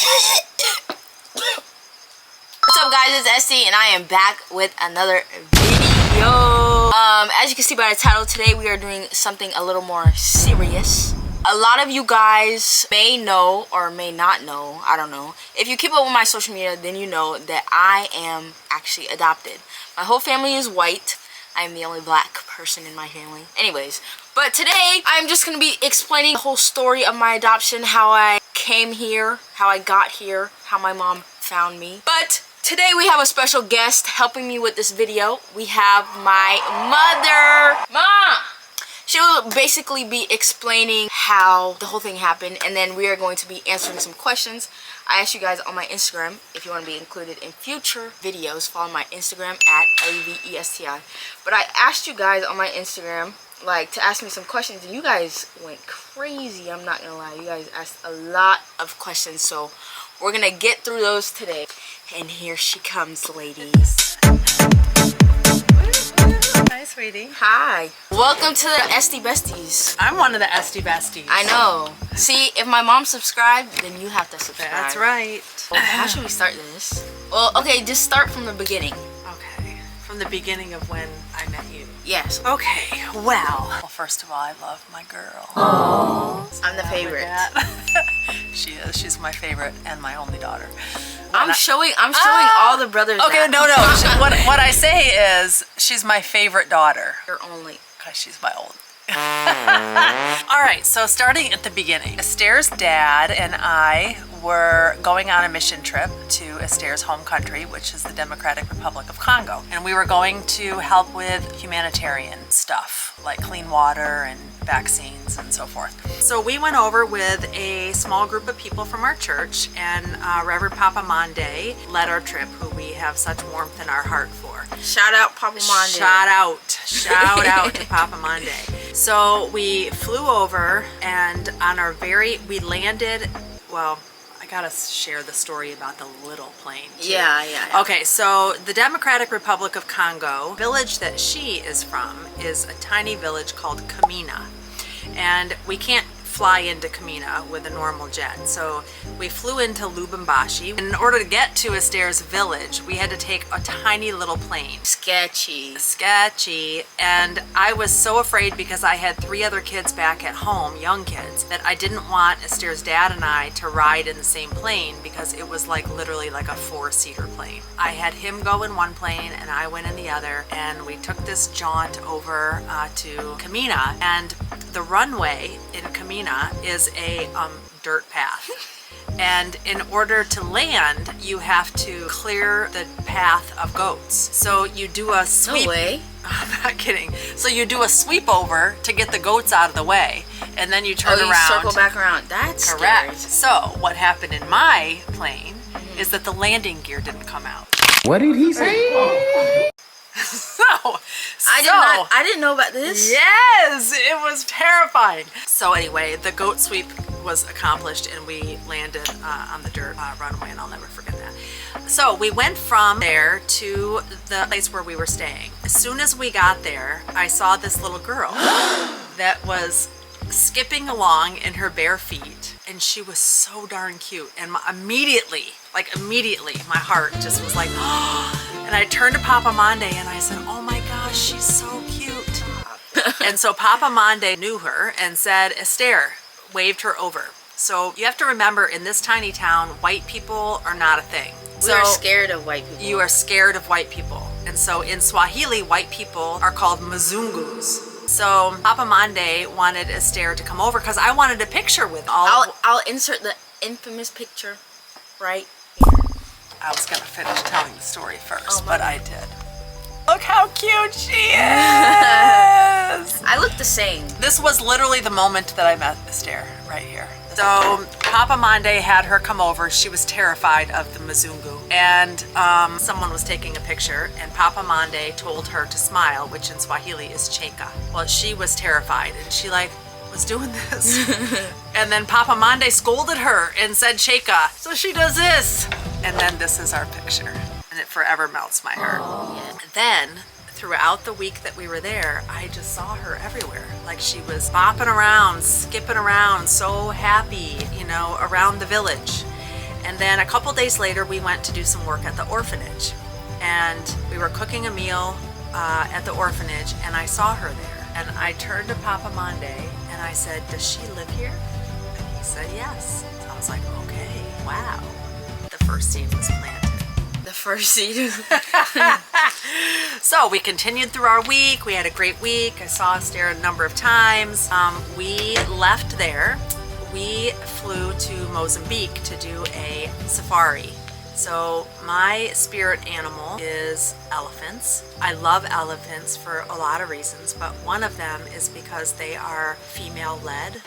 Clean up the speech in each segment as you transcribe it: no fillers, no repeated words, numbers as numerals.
What's up guys, it's Estiii and I am back with another video. As you can see by the title, today we are doing something a little more serious. A lot of you guys may know or may not know, I don't know. If you keep up with my social media, then you know that I am actually adopted. My whole family is white. I am the only black person in my family. Anyways, but today I'm just gonna be explaining the whole story of my adoption, how I came here, how I got here, how my mom found me. But today we have a special guest helping me with this video. We have my mother. Mom! She will basically be explaining how the whole thing happened, and then we are going to be answering some questions. I asked you guys on my Instagram if you want to be included in future videos. Follow my Instagram at 𝐿𝑒𝑉𝑒STI. But I asked you guys on my Instagram like to ask me some questions, and you guys went crazy. I'm not gonna lie, you guys asked a lot of questions, so we're gonna get through those today. And here she comes, ladies. Hi, sweetie. Hi. Welcome to the Estiii Besties. I'm one of the Estiii Besties. I know. See, if my mom subscribed, then you have to subscribe. That's right. Well, how should we start this? Well, okay, just start from the beginning. Okay. From the beginning of when I met you. Yes. Okay. Well, first of all, I love my girl. Oh, I'm the favorite. She is. She's my favorite and my only daughter. I'm showing all the brothers. Okay, that. no. What I say is she's my favorite daughter. You're only. Because she's my old. All right, so starting at the beginning, Esther's dad and I were going on a mission trip to Esther's home country, which is the Democratic Republic of Congo. And we were going to help with humanitarian stuff, like clean water and vaccines and so forth. So we went over with a small group of people from our church, and Reverend Papa Monday led our trip, who we have such warmth in our heart for. Shout out Papa Monday. Shout out to Papa Monday. So we flew over, and we landed, well, I gotta share the story about the little plane too. Yeah. Okay, so the Democratic Republic of Congo, village that she is from, is a tiny village called 𝐬𝐶𝐄𝐑. And we can't fly into 𝐬𝐶𝐄𝐑 with a normal jet. So we flew into Lubumbashi. In order to get to Esther's village, we had to take a tiny little plane. Sketchy. And I was so afraid, because I had 3 other kids back at home, young kids, that I didn't want Esther's dad and I to ride in the same plane, because it was like literally like a 4-seater plane. I had him go in one plane and I went in the other, and we took this jaunt over to 𝐬𝐶𝐃, and the runway in 𝐬𝐶𝐃 is a dirt path. And in order to land, you have to clear the path of goats. So you do a sweep. No way. I'm not kidding. So you do a sweep over to get the goats out of the way, and then you turn around. Circle back around. That's correct. Scary. So what happened in my plane is that the landing gear didn't come out. What did he say? I didn't know about this. Yes, it was terrifying. So anyway, the goat sweep was accomplished, and we landed on the dirt runway, and I'll never forget that. So we went from there to the place where we were staying. As soon as we got there, I saw this little girl that was skipping along in her bare feet, and she was so darn cute. And immediately, my heart just was like, oh. And I turned to Papa Monday and I said, oh my gosh, she's so cute. And so Papa Monday knew her and said, Esther, waved her over. So you have to remember, in this tiny town, white people are not a thing. We are scared of white people. You are scared of white people. And so in Swahili, white people are called Mzungus. So Papa Monday wanted Esther to come over, because I wanted a picture with all. I'll insert the infamous picture right here. I was gonna finish telling the story first, Oh, but I did. Look how cute she is! I look the same. This was literally the moment that I met Esther, right here. So Papa Monday had her come over. She was terrified of the Mzungu, and someone was taking a picture, and Papa Monday told her to smile, which in Swahili is cheka. Well, she was terrified, and she was doing this. And then Papa Monday scolded her and said cheka. So she does this. And then this is our picture, and it forever melts my heart. Yeah. Then throughout the week that we were there, I just saw her everywhere. Like, she was bopping around, skipping around, so happy, you know, around the village. And then a couple days later, we went to do some work at the orphanage. And we were cooking a meal at the orphanage, and I saw her there. And I turned to Papa Monday and I said, does she live here? And he said, yes. So I was like, okay, wow. The first seed was planted. The first seed. So we continued through our week. We had a great week. I saw Estiii a number of times. We left there. We flew to Mozambique to do a safari. So my spirit animal is elephants. I love elephants for a lot of reasons, but one of them is because they are female-led.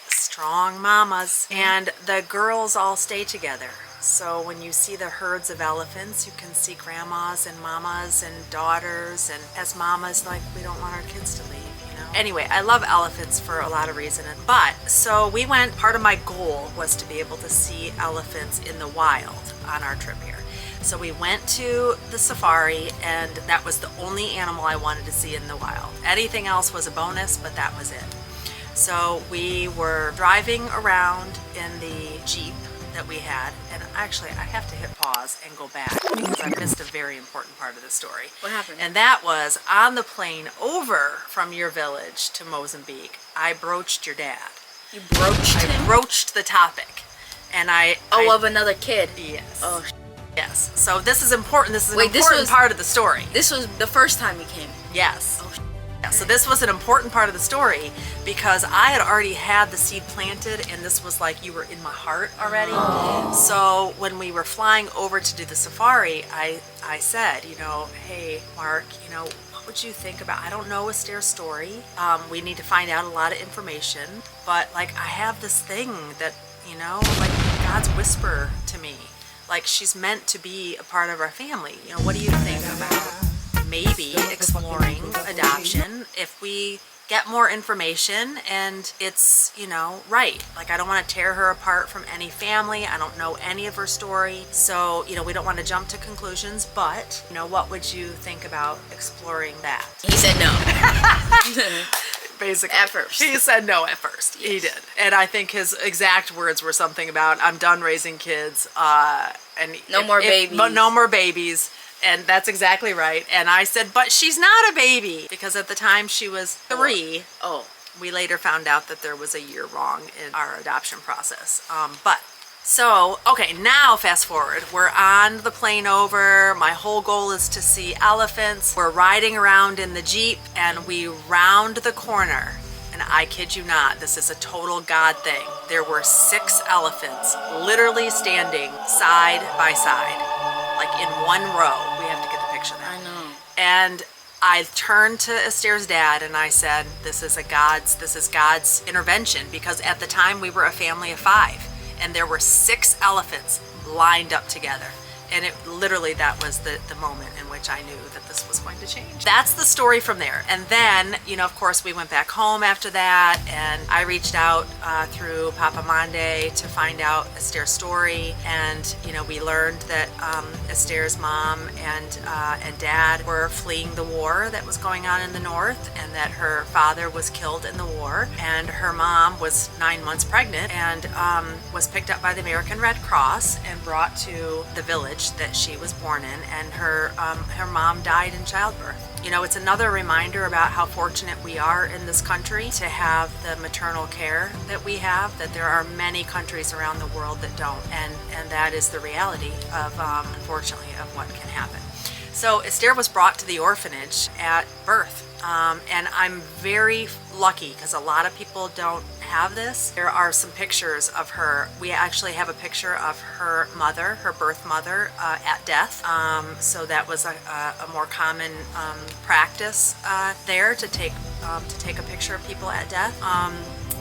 Strong mamas. And the girls all stay together. So when you see the herds of elephants, you can see grandmas and mamas and daughters, and as mamas, like, we don't want our kids to leave, you know? Anyway, I love elephants for a lot of reasons. But, so we went, part of my goal was to be able to see elephants in the wild on our trip here. So we went to the safari, and that was the only animal I wanted to see in the wild. Anything else was a bonus, but that was it. So we were driving around in the Jeep that we had, and actually I have to hit pause and go back because I missed a very important part of the story. What happened? And that was on the plane over from your village to Mozambique, I broached your dad. You broached I him? broached the topic, and of another kid. Yes. Oh, yes. So this is important. This is an Wait, this important was- part of the story. this was the first time you came. Yes. Oh, Yeah, so this was an important part of the story because I had already had the seed planted, and this was like you were in my heart already. So when we were flying over to do the safari, I said, you know, hey, Mark, you know, what would you think about, I don't know Estii's story. We need to find out a lot of information, but like I have this thing that, you know, like God's whisper to me. Like she's meant to be a part of our family. You know, what do you think about maybe exploring adoption if we get more information and it's, you know, right? Like I don't want to tear her apart from any family. I don't know any of her story. So, you know, we don't want to jump to conclusions, but, you know, what would you think about exploring that? He said no. Basically. At first. He said no at first. He did. And I think his exact words were something about, I'm done raising kids. And No more babies. But no more babies. And that's exactly right. And I said, but she's not a baby. Because at the time she was 3. Oh. We later found out that there was a year wrong in our adoption process. So, okay, now fast forward. We're on the plane over. My whole goal is to see elephants. We're riding around in the Jeep and we round the corner. And I kid you not, this is a total God thing. There were 6 elephants literally standing side by side, like in one row. We have to get the picture there. I know. And I turned to Estii's dad and I said, this is God's intervention, because at the time we were a family of 5 and there were 6 elephants lined up together. And it literally, that was the moment in which I knew that this was going to change. That's the story from there. And then, you know, of course, we went back home after that, and I reached out through Papa Monday to find out Estii's story. And, you know, we learned that Estii's mom and dad were fleeing the war that was going on in the north, and that her father was killed in the war. And her mom was 9 months pregnant and was picked up by the American Red Cross and brought to the village that she was born in, and her mom died in childbirth. You know, it's another reminder about how fortunate we are in this country to have the maternal care that we have, that there are many countries around the world that don't, and that is the reality of, unfortunately, of what can happen. So Estiii was brought to the orphanage at birth. And I'm very lucky because a lot of people don't have this. There are some pictures of her. We actually have a picture of her mother, her birth mother, at death. So that was a more common practice there, to take a picture of people at death.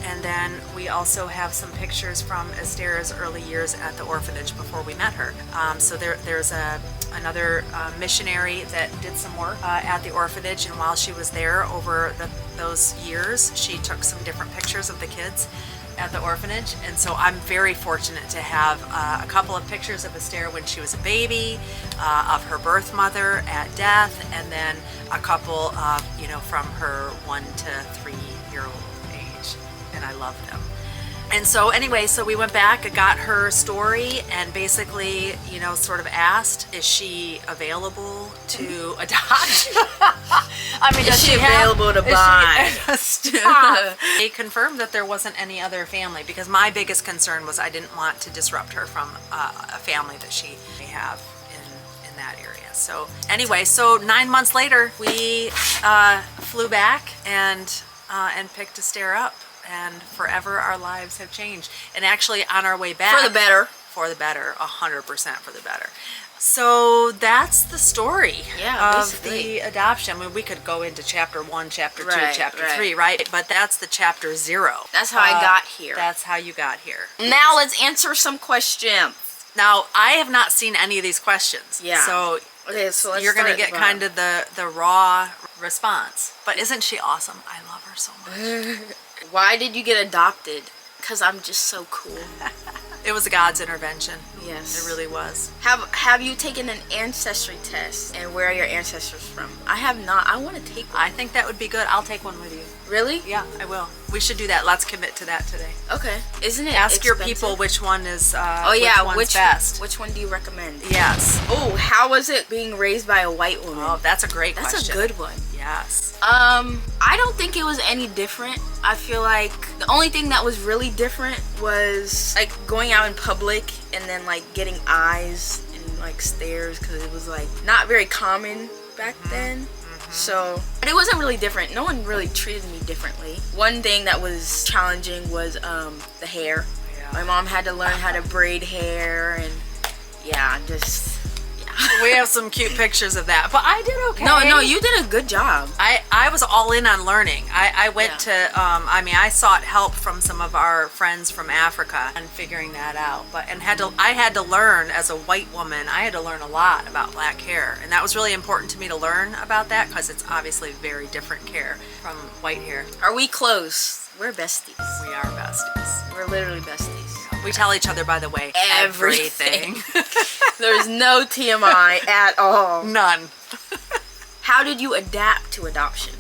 And then we also have some pictures from Estii's early years at the orphanage before we met her. So there's another missionary that did some work at the orphanage, and while she was there over those years, she took some different pictures of the kids at the orphanage. And so I'm very fortunate to have a couple of pictures of Estiii when she was a baby, of her birth mother at death, and then a couple of, you know, from her 1 to 3 year old age. And I love them. And so anyway, so we went back and got her story and basically, you know, sort of asked, is she available to adopt? I mean, Is she available to buy? Stop. They confirmed that there wasn't any other family because my biggest concern was I didn't want to disrupt her from a family that she may have in that area. So anyway, so 9 months later, we flew back and picked Estiii up. And forever our lives have changed. And actually on our way back. For the better. For the better, 100% for the better. So that's the story of the adoption. I mean, we could go into chapter 1, chapter 2, chapter 3, right? But that's the chapter 0. That's how I got here. That's how you got here. Now let's answer some questions. Now, I have not seen any of these questions. Yeah. So, okay, so let's you're going to start get kind of the raw response. But isn't she awesome? I love her so much. Why did you get adopted? Because I'm just so cool. It was God's intervention. Yes. It really was. Have you taken an ancestry test? And where are your ancestors from? I have not. I want to take one. I think that would be good. I'll take one with you. Really? Yeah, I will. We should do that. Let's commit to that today. Okay. Isn't it Ask your expensive? people which one is which best. Which one do you recommend? Yes. Oh, how was it being raised by a white woman? Oh, that's a great That's question. a good one. Yes. I don't think it was any different. I feel like the only thing that was really different was like going out in public and then like getting eyes and like stares because it was like not very common back then. So, but it wasn't really different. No one really treated me differently. One thing that was challenging was the hair. Yeah. My mom had to learn how to braid hair and we have some cute pictures of that, but I did okay. No, you did a good job. I was all in on learning. I went to, I sought help from some of our friends from Africa and figuring that out. I had to learn as a white woman. I had to learn a lot about black hair, and that was really important to me to learn about that because it's obviously very different hair from white hair. Are we close? We're besties. We are besties. We're literally besties. We tell each other, by the way, everything. There's no TMI at all. None. How did you adapt to adoption?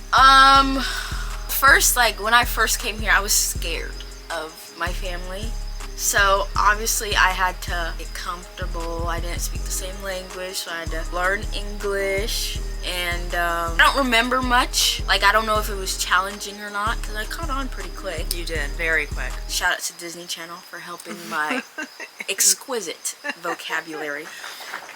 First, like when I first came here, I was scared of my family. So obviously I had to get comfortable. I didn't speak the same language, so I had to learn English. And I don't remember much. Like I don't know if it was challenging or not because I caught on pretty quick. You did, very quick. Shout out to Disney Channel for helping my exquisite vocabulary.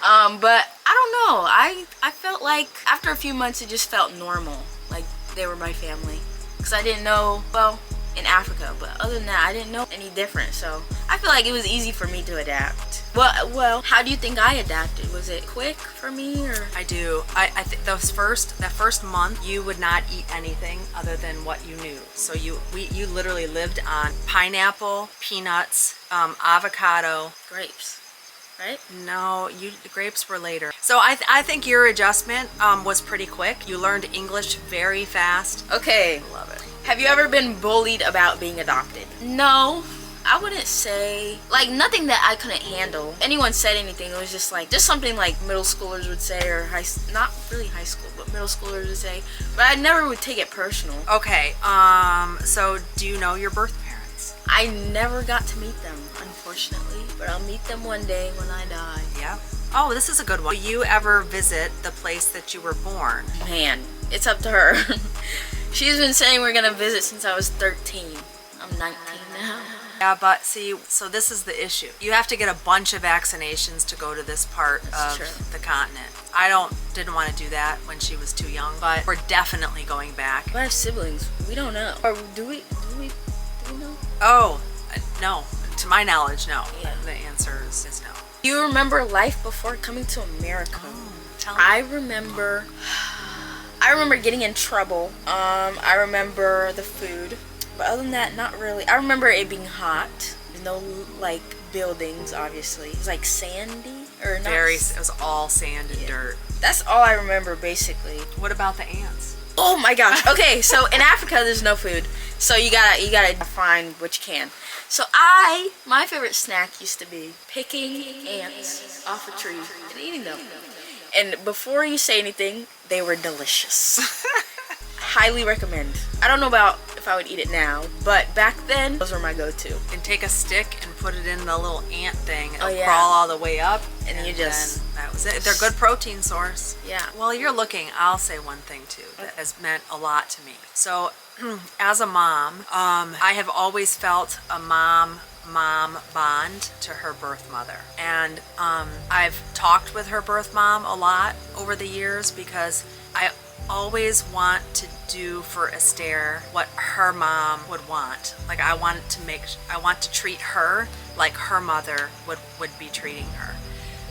But I don't know. I felt like after a few months it just felt normal. Like they were my family. Because I didn't know, well, in Africa, but other than that I didn't know any different, so I feel like it was easy for me to adapt. Well, how do you think I adapted? Was it quick for me or? I do. I think that first month you would not eat anything other than what you knew. So you literally lived on pineapple, peanuts, avocado, Grapes, right? No, the grapes were later. So I think your adjustment was pretty quick. You learned English very fast. Okay. Love it. Have you ever been bullied about being adopted? No, I wouldn't say, like nothing that I couldn't handle. Anyone said anything, it was just something like middle schoolers would say, or not really high school, but middle schoolers would say, but I never would take it personal. Okay, so do you know your birth parents? I never got to meet them, unfortunately, but I'll meet them one day when I die. Yeah. Oh, this is a good one. Will you ever visit the place that you were born? Man, it's up to her. She's been saying we're gonna visit since I was 13. I'm 19 now. Yeah, but see, so this is the issue. You have to get a bunch of vaccinations to go to this part That's of true. the continent. I didn't want to do that when she was too young, but we're definitely going back. But I have siblings. We don't know. Or do we know? Oh, no. To my knowledge, no. Yeah. The answer is no. Do you remember life before coming to America? Tell me. I remember getting in trouble. I remember the food. But other than that, not really. I remember it being hot. No, like, buildings, obviously. It's like sandy or not. It was all sand and dirt. That's all I remember, basically. What about the ants? Oh my gosh. Okay, so in Africa, there's no food. So you gotta find what you can. So my favorite snack used to be picking ants off a tree and eating them. And before you say anything, they were delicious. highly recommend. I don't know about if I would eat it now, but back then, those were my go-to. And take a stick and put it in the little ant thing. It'll yeah. crawl all the way up. And you just... then that was it. They're good protein source. Yeah. While you're looking, I'll say one thing too that has meant a lot to me. So as a mom, I have always felt a mom bond to her birth mother. And I've talked with her birth mom a lot over the years because I always want to do for Estiii what her mom would want. Like I want to treat her like her mother would be treating her.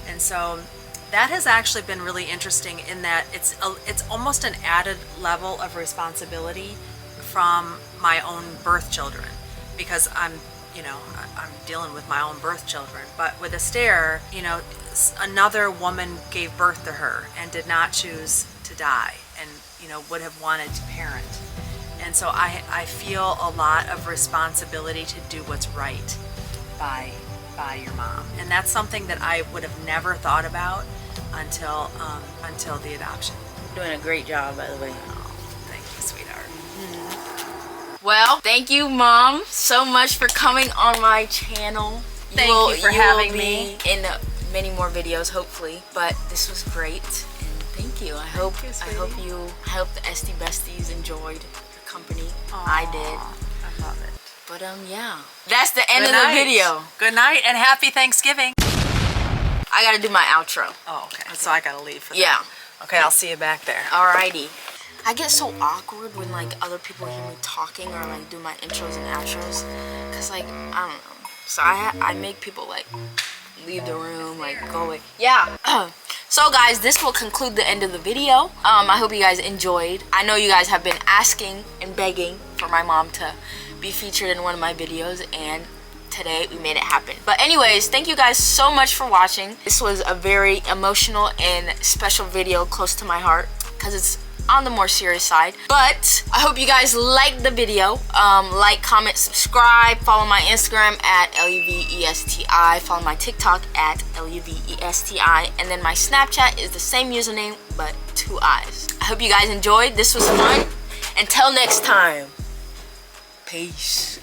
And so that has actually been really interesting in that it's almost an added level of responsibility from my own birth children, because I'm dealing with my own birth children. But with Estiii, another woman gave birth to her and did not choose to die, and would have wanted to parent. And so I feel a lot of responsibility to do what's right by your mom, and that's something that I would have never thought about until the adoption. You're doing a great job, by the way. Oh, thank you, sweetheart. Well, thank you, Mom, so much for coming on my channel. Thank you for having me. In many more videos, hopefully. But this was great, and thank you. I hope the Estiii besties enjoyed your company. Aww, I did. I love it. But yeah, that's the end of the video. Good night and happy Thanksgiving. I gotta do my outro. Oh, okay. So I gotta leave for that. Yeah. Okay, I'll see you back there. Alrighty. I get so awkward when like other people hear me talking or like do my intros and outros, cause like I don't know. So I make people like leave the room, like go away. Yeah. So guys, this will conclude the end of the video. I hope you guys enjoyed. I know you guys have been asking and begging for my mom to be featured in one of my videos, and today we made it happen. But anyways, thank you guys so much for watching. This was a very emotional and special video close to my heart because it's on the more serious side. But I hope you guys liked the video. Like, comment, subscribe, follow my Instagram at 𝐿𝑢𝑉ESTI, follow my TikTok at 𝐿𝑢VESTI, and then my Snapchat is the same username but 2 eyes. I hope you guys enjoyed. This was fun. Until next time, peace.